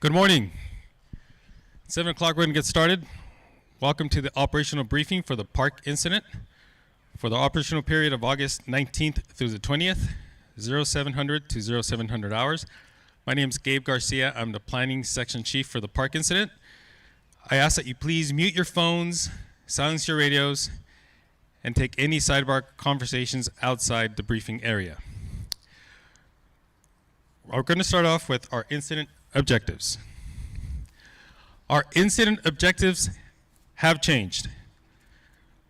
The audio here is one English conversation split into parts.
Good morning. 7 o'clock, we're going to get started. Welcome to the operational briefing for the park incident for the operational period of August 19th through the 20th, 0700 to 0700 hours. My name is Gabe Garcia. I'm the planning section chief for the park incident. I ask that you please mute your phones, silence your radios, and take any sidebar conversations outside the briefing area. We're going to start off with our incident objectives. Our incident objectives have changed.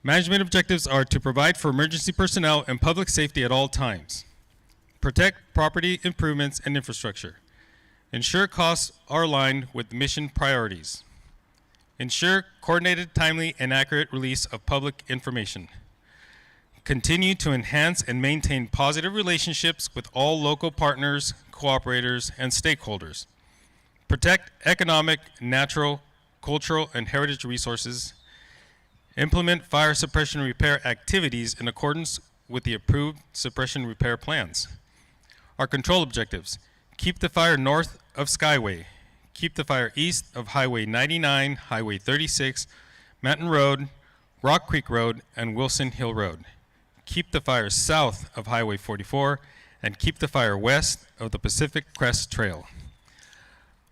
Management objectives are to provide for emergency personnel and public safety at all times, protect property improvements and infrastructure, ensure costs are aligned with mission priorities, ensure coordinated, timely, and accurate release of public information, continue to enhance and maintain positive relationships with all local partners, cooperators, and stakeholders, protect economic, natural, cultural, and heritage resources, implement fire suppression repair activities in accordance with the approved suppression repair plans. Our control objectives: keep the fire north of Skyway, keep the fire east of Highway 99, Highway 36, Mountain Road, Rock Creek Road, and Wilson Hill Road. Keep the fire south of Highway 44, and keep the fire west of the Pacific Crest Trail.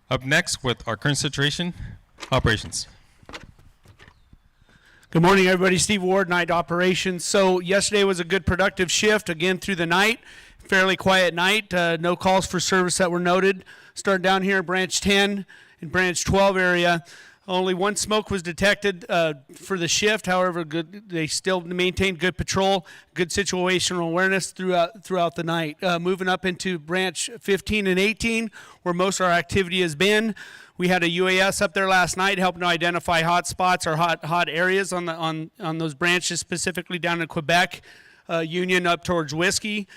Up next with our current situation, operations. Good morning, everybody. Steve Ward, Night Operations. So yesterday was a good productive shift, again through the night. Fairly quiet night. No calls for service that were noted. Starting down here in Branch 10 and Branch 12 area. Only one smoke was detected for the shift. However, they still maintained good patrol, good situational awareness throughout the night. Moving up into Branch 15 and 18, where most of our activity has been. We had a UAS up there last night helping to identify hot spots or hot areas on those branches, specifically down in Quebec, Union up towards Whiskey.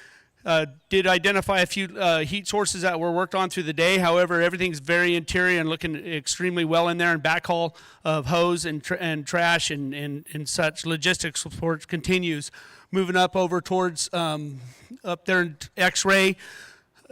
Did identify a few heat sources that were worked on through the day. However, everything's very interior and looking extremely well in there, and backhaul of hose and trash and such logistics support continues. Moving up over towards up there in X-ray,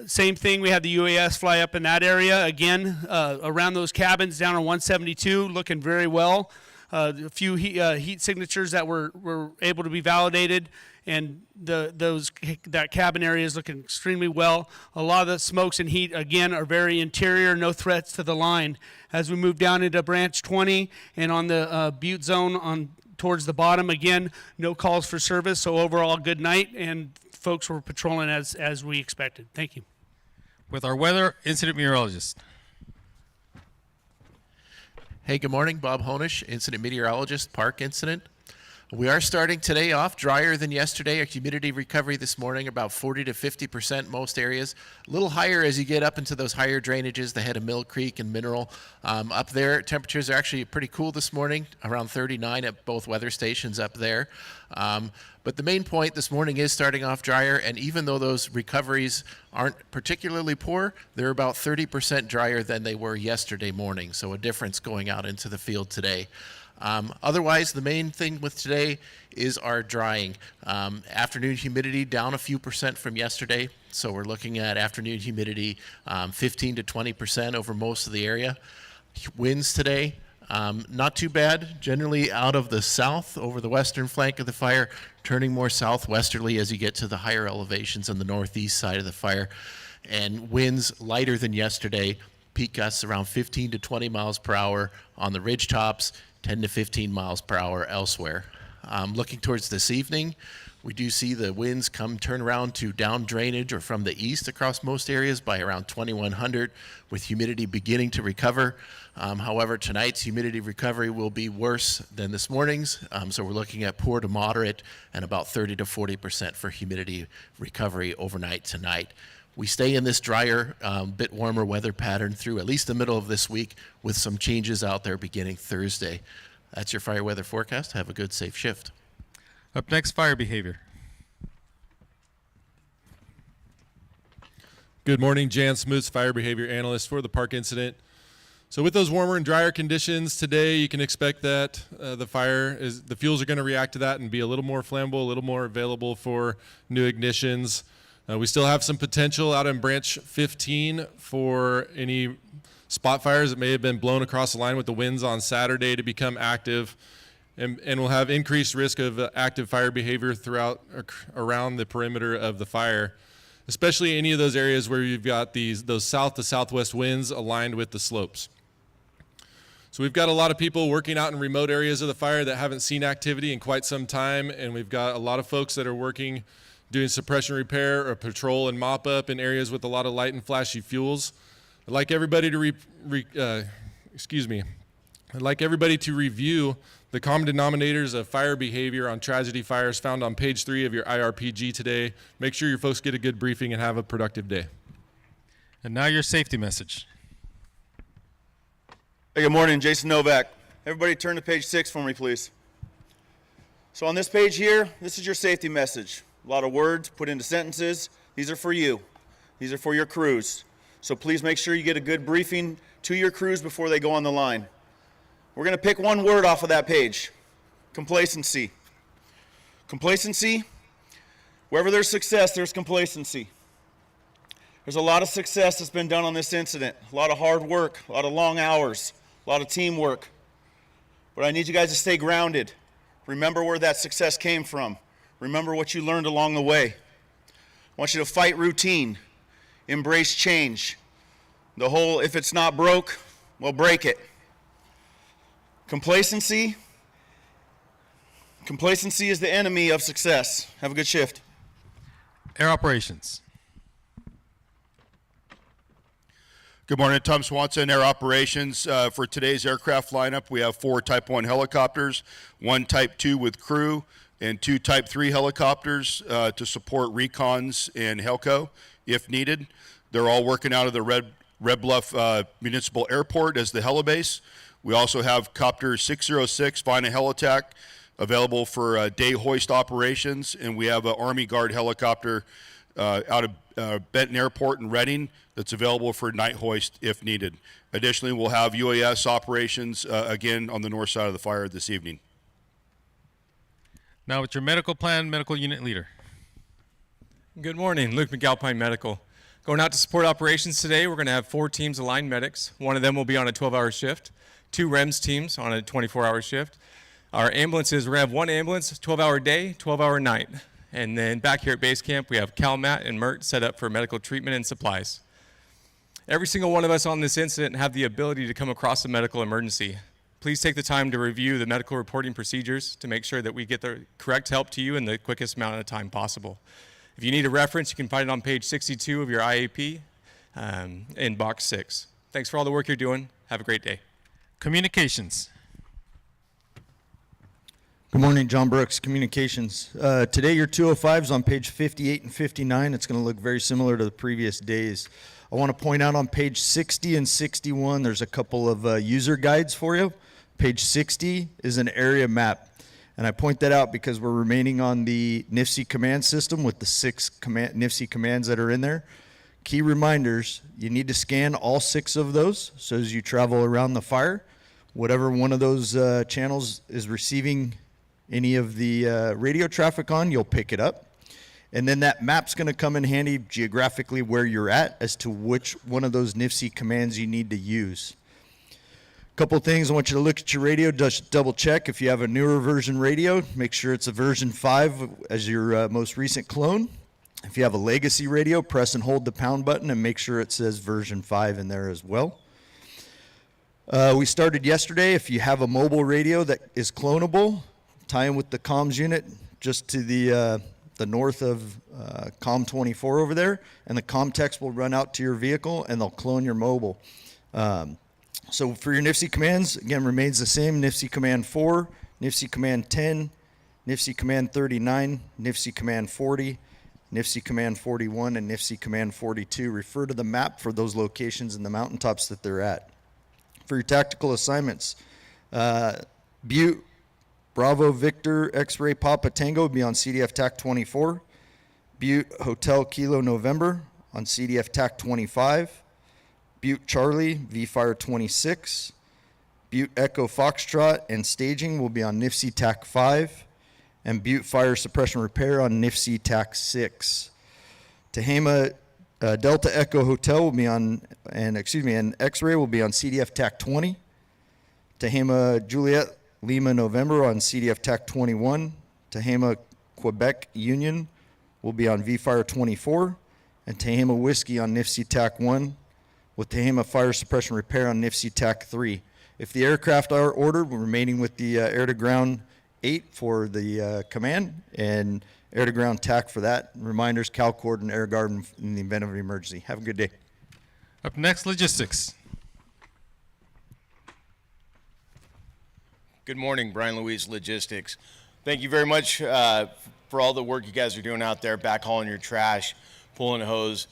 same thing. We had the UAS fly up in that area again, around those cabins down on 172, looking very well. A few heat signatures that were able to be validated, and that cabin area is looking extremely well. A lot of the smokes and heat, again, are very interior, no threats to the line. As we move down into Branch 20 and on the Butte zone towards the bottom, again, no calls for service, so overall good night, and folks were patrolling as we expected. Thank you. With our weather incident meteorologist. Hey, good morning. Bob Honish, incident meteorologist, park incident. We are starting today off drier than yesterday. Our humidity recovery this morning about 40 to 50% most areas. A little higher as you get up into those higher drainages, the head of Mill Creek and Mineral. Up there, temperatures are actually pretty cool this morning, around 39 at both weather stations up there. But the main point this morning is starting off drier, and even though those recoveries aren't particularly poor, they're about 30% drier than they were yesterday morning, so a difference going out into the field today. Otherwise, the main thing with today is our drying. Afternoon humidity down a few percent from yesterday, so we're looking at afternoon humidity 15 to 20% over most of the area. Winds today, not too bad, generally out of the south over the western flank of the fire, turning more southwesterly as you get to the higher elevations on the northeast side of the fire. And winds lighter than yesterday, peak gusts around 15 to 20 miles per hour on the ridge tops, 10 to 15 miles per hour elsewhere. Looking towards this evening, we do see the winds turn around to down drainage or from the east across most areas by around 2100, with humidity beginning to recover. However, tonight's humidity recovery will be worse than this morning's, so we're looking at poor to moderate and about 30 to 40% for humidity recovery overnight tonight. We stay in this drier, bit warmer weather pattern through at least the middle of this week, with some changes out there beginning Thursday. That's your fire weather forecast. Have a good, safe shift. Up next, fire behavior. Good morning, Jan Smoots, fire behavior analyst for the park incident. So with those warmer and drier conditions today, you can expect that the fuels are going to react to that and be a little more flammable, a little more available for new ignitions. We still have some potential out in branch 15 for any spot fires that may have been blown across the line with the winds on Saturday to become active, and will have increased risk of active fire behavior around the perimeter of the fire, especially any of those areas where you've got those south to southwest winds aligned with the slopes. So we've got a lot of people working out in remote areas of the fire that haven't seen activity in quite some time, and we've got a lot of folks that are working doing suppression repair or patrol and mop up in areas with a lot of light and flashy fuels. I'd like everybody to review the common denominators of fire behavior on tragedy fires found on page 3 of your IRPG today. Make sure your folks get a good briefing and have a productive day. And now your safety message. Hey, good morning, Jason Novak. Everybody turn to page 6 for me, please. So on this page here, this is your safety message. A lot of words put into sentences. These are for you. These are for your crews. So please make sure you get a good briefing to your crews before they go on the line. We're going to pick one word off of that page. Complacency. Complacency. Wherever there's success, there's complacency. There's a lot of success that's been done on this incident. A lot of hard work, a lot of long hours, a lot of teamwork. But I need you guys to stay grounded. Remember where that success came from. Remember what you learned along the way. I want you to fight routine. Embrace change. The whole, if it's not broke, well, break it. Complacency is the enemy of success. Have a good shift. Air operations. Good morning, Tom Swanson, Air Operations. For today's aircraft lineup, we have 4 Type 1 helicopters, 1 Type 2 with crew, and 2 Type 3 helicopters to support recons and HELCO if needed. They're all working out of the Red Bluff Municipal Airport as the helibase. We also have Copter 606 Vina Helitac available for day hoist operations, and we have an Army Guard helicopter out of Benton Airport in Reading that's available for night hoist if needed. Additionally, we'll have UAS operations again on the north side of the fire this evening. Now with your medical plan, medical unit leader. Good morning, Luke McAlpine Medical. Going out to support operations today, we're going to have 4 teams of line medics. One of them will be on a 12-hour shift, 2 REMS teams on a 24-hour shift. Our ambulances, we're going to have 1 ambulance, 12-hour day, 12-hour night. And then back here at base camp, we have CalMat and MERT set up for medical treatment and supplies. Every single one of us on this incident have the ability to come across a medical emergency. Please take the time to review the medical reporting procedures to make sure that we get the correct help to you in the quickest amount of time possible. If you need a reference, you can find it on page 62 of your IAP in box 6. Thanks for all the work you're doing. Have a great day. Communications. Good morning, John Brooks, Communications. Today your 205's on page 58 and 59. It's going to look very similar to the previous days. I want to point out on page 60 and 61, there's a couple of user guides for you. Page 60 is an area map. And I point that out because we're remaining on the NIFC command system with the 6 NIFC commands that are in there. Key reminders, you need to scan all 6 of those. So as you travel around the fire, whatever one of those channels is receiving any of the radio traffic on, you'll pick it up. And then that map's going to come in handy geographically where you're at as to which one of those NIFC commands you need to use. Couple things, I want you to look at your radio, just double check if you have a newer version radio, make sure it's a version 5 as your most recent clone. If you have a legacy radio, press and hold the pound button and make sure it says version 5 in there as well. We started yesterday. If you have a mobile radio that is clonable, tie in with the comms unit just to the north of COM 24 over there, and the comm techs will run out to your vehicle and they'll clone your mobile. So for your NIFC commands, again, remains the same. NIFC command 4, NIFC command 10, NIFC command 39, NIFC command 40, NIFC command 41, and NIFC command 42. Refer to the map for those locations and the mountaintops that they're at. For your tactical assignments, Butte, Bravo, Victor, X-Ray, Papa, Tango will be on CDF TAC 24. Butte, Hotel, Kilo, November on CDF TAC 25. Butte Charlie, V-Fire 26. Butte Echo Foxtrot and staging will be on NIFC TAC 5. And Butte Fire Suppression Repair on NIFC TAC 6. Tehama Delta Echo Hotel will be on, and X-Ray will be on CDF TAC 20. Tehama Juliet Lima November on CDF TAC 21. Tehama Quebec Union will be on VFire 24. And Tehama Whiskey on NIFC TAC 1, with Tehama Fire Suppression Repair on NIFC TAC 3. If the aircraft are ordered, we're remaining with the air-to-ground 8 for the command, and air-to-ground TAC for that. Reminders, CalCord and Air Guard in the event of an emergency. Have a good day. Up next, logistics. Good morning, Brian Louise Logistics. Thank you very much for all the work you guys are doing out there, backhauling your trash, pulling a hose.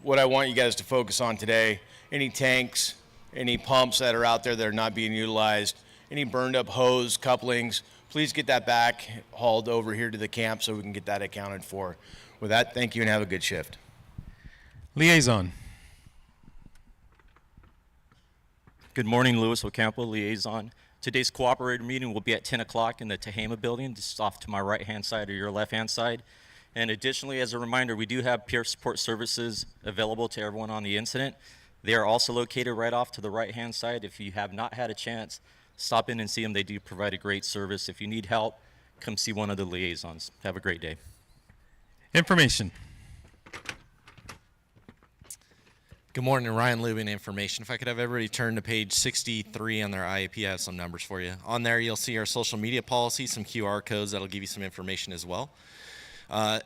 What I want you guys to focus on today, any tanks, any pumps that are out there that are not being utilized, any burned up hose, couplings, please get that back hauled over here to the camp so we can get that accounted for. With that, thank you and have a good shift. Liaison. Good morning, Louis Ocampo, Liaison. Today's cooperator meeting will be at 10 o'clock in the Tehama building, just off to my right-hand side or your left-hand side. And additionally, as a reminder, we do have peer support services available to everyone on the incident. They are also located right off to the right-hand side. If you have not had a chance, stop in and see them. They do provide a great service. If you need help, come see one of the liaisons. Have a great day. Information. Good morning, Ryan Lubin, Information. If I could have everybody turn to page 63 on their IAP, I have some numbers for you. On there, you'll see our social media policy, some QR codes that'll give you some information as well.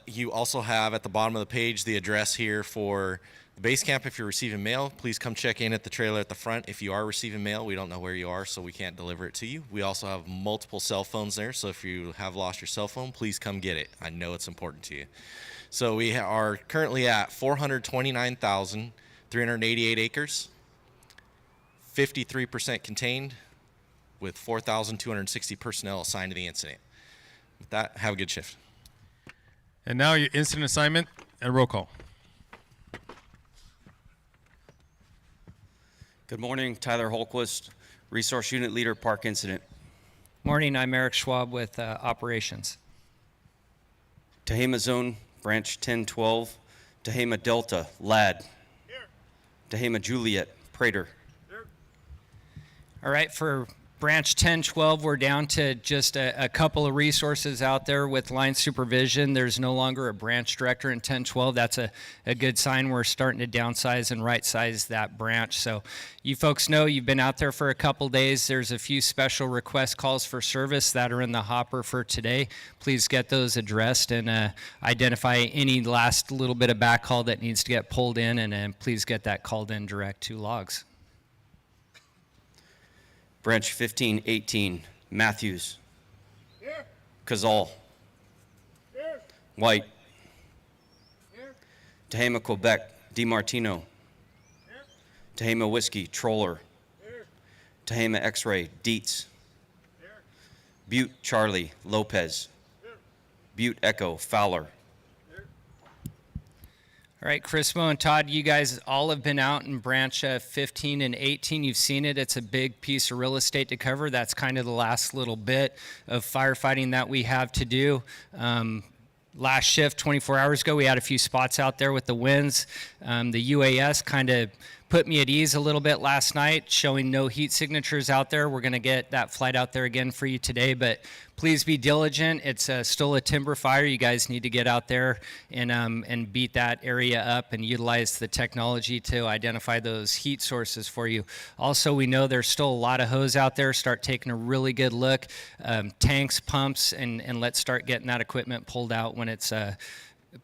You also have at the bottom of the page the address here for the base camp. If you're receiving mail, please come check in at the trailer at the front. If you are receiving mail, we don't know where you are, so we can't deliver it to you. We also have multiple cell phones there, so if you have lost your cell phone, please come get it. I know it's important to you. So we are currently at 429,388 acres, 53% contained, with 4,260 personnel assigned to the incident. With that, have a good shift. And now your incident assignment and roll call. Good morning, Tyler Holquist, Resource Unit Leader, Park Incident. Morning, I'm Eric Schwab with Operations. Tehama Zone, Branch 1012, Tehama Delta, Ladd. Here. Tehama Juliet, Prater. Here. All right, for Branch 1012, we're down to just a couple of resources out there with line supervision. There's no longer a branch director in 1012. That's a good sign. We're starting to downsize and right-size that branch. So you folks know you've been out there for a couple days. There's a few special request calls for service that are in the hopper for today. Please get those addressed and identify any last little bit of backhaul that needs to get pulled in, and then please get that called in direct to logs. Branch 1518, Matthews. Here. Cazal. Here. White. Here. Tehama, Quebec, DiMartino. Here. Tehama Whiskey, Troller. Here. Tehama X-Ray, Dietz. Here. Butte, Charlie, Lopez. Here. Butte Echo, Fowler. All right, Chrismo and Todd, you guys all have been out in branch 15 and 18. You've seen it. It's a big piece of real estate to cover. That's kind of the last little bit of firefighting that we have to do. Last shift, 24 hours ago, we had a few spots out there with the winds. The UAS kind of put me at ease a little bit last night, showing no heat signatures out there. We're going to get that flight out there again for you today, but please be diligent. It's still a timber fire. You guys need to get out there and beat that area up and utilize the technology to identify those heat sources for you. Also, we know there's still a lot of hose out there. Start taking a really good look, tanks, pumps, and let's start getting that equipment pulled out when it's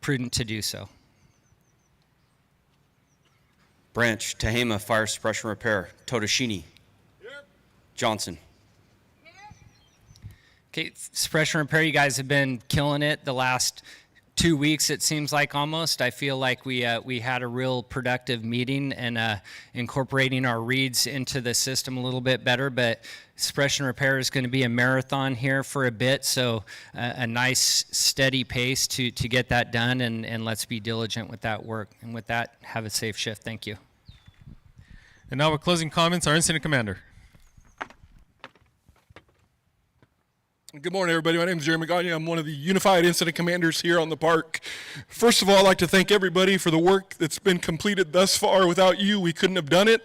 prudent to do so. Branch, Tehama Fire Suppression Repair, Totoshini. Here. Johnson. Okay, suppression repair, you guys have been killing it the last 2 weeks, it seems like almost. I feel like we had a real productive meeting and incorporating our reads into the system a little bit better, but suppression repair is going to be a marathon here for a bit, so a nice steady pace to get that done, and let's be diligent with that work. And with that, have a safe shift. Thank you. And now with closing comments, our incident commander. Good morning, everybody. My name is Jeremy Gagne. I'm one of the Unified Incident Commanders here on the park. First of all, I'd like to thank everybody for the work that's been completed thus far. Without you, we couldn't have done it.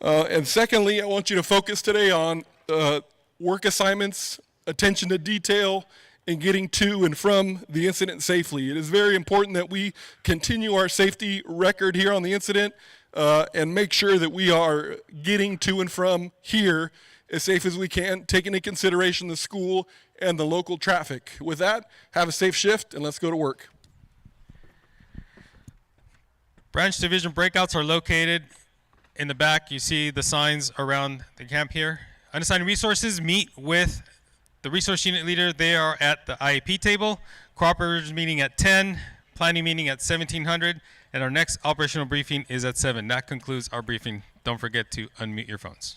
And secondly, I want you to focus today on work assignments, attention to detail, and getting to and from the incident safely. It is very important that we continue our safety record here on the incident and make sure that we are getting to and from here as safe as we can, taking into consideration the school and the local traffic. With that, have a safe shift and let's go to work. Branch division breakouts are located in the back. You see the signs around the camp here. Unassigned resources meet with the resource unit leader. They are at the IEP table. Cooperators meeting at 10, planning meeting at 1700, and our next operational briefing is at 7. That concludes our briefing. Don't forget to unmute your phones.